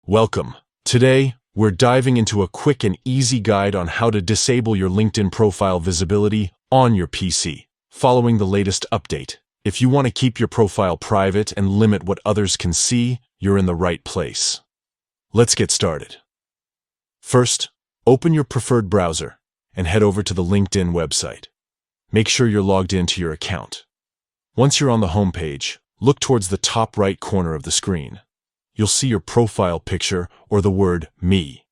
Welcome. Today, we're diving into a quick and easy guide on how to disable your LinkedIn profile visibility on your PC, following the latest update. If you want to keep your profile private and limit what others can see, you're in the right place. Let's get started. First, open your preferred browser and head over to the LinkedIn website. Make sure you're logged into your account. Once you're on the home page, look towards the top right corner of the screen. You'll see your profile picture or the word Me.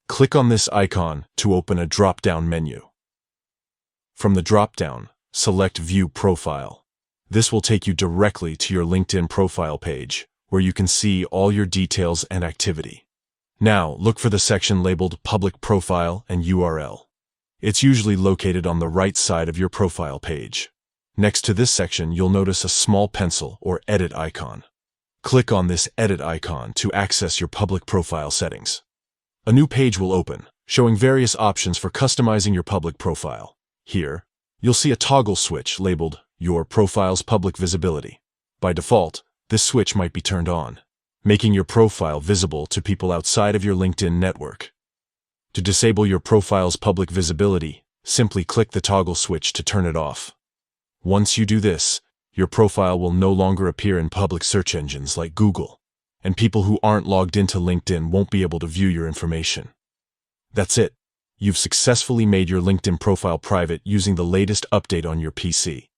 Click on this icon to open a drop-down menu. From the drop-down, select View Profile. This will take you directly to your LinkedIn profile page, where you can see all your details and activity. Now, look for the section labeled Public Profile and URL. It's usually located on the right side of your profile page. Next to this section, you'll notice a small pencil or edit icon. Click on this edit icon to access your public profile settings. A new page will open, showing various options for customizing your public profile. Here, you'll see a toggle switch labeled Your Profile's Public Visibility. By default, this switch might be turned on, making your profile visible to people outside of your LinkedIn network. To disable your profile's public visibility, simply click the toggle switch to turn it off. Once you do this, your profile will no longer appear in public search engines like Google, and people who aren't logged into LinkedIn won't be able to view your information. That's it. You've successfully made your LinkedIn profile private using the latest update on your PC.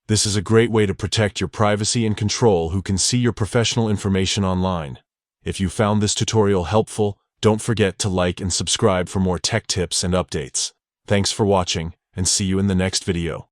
This is a great way to protect your privacy and control who can see your professional information online. If you found this tutorial helpful, don't forget to like and subscribe for more tech tips and updates. Thanks for watching, and see you in the next video.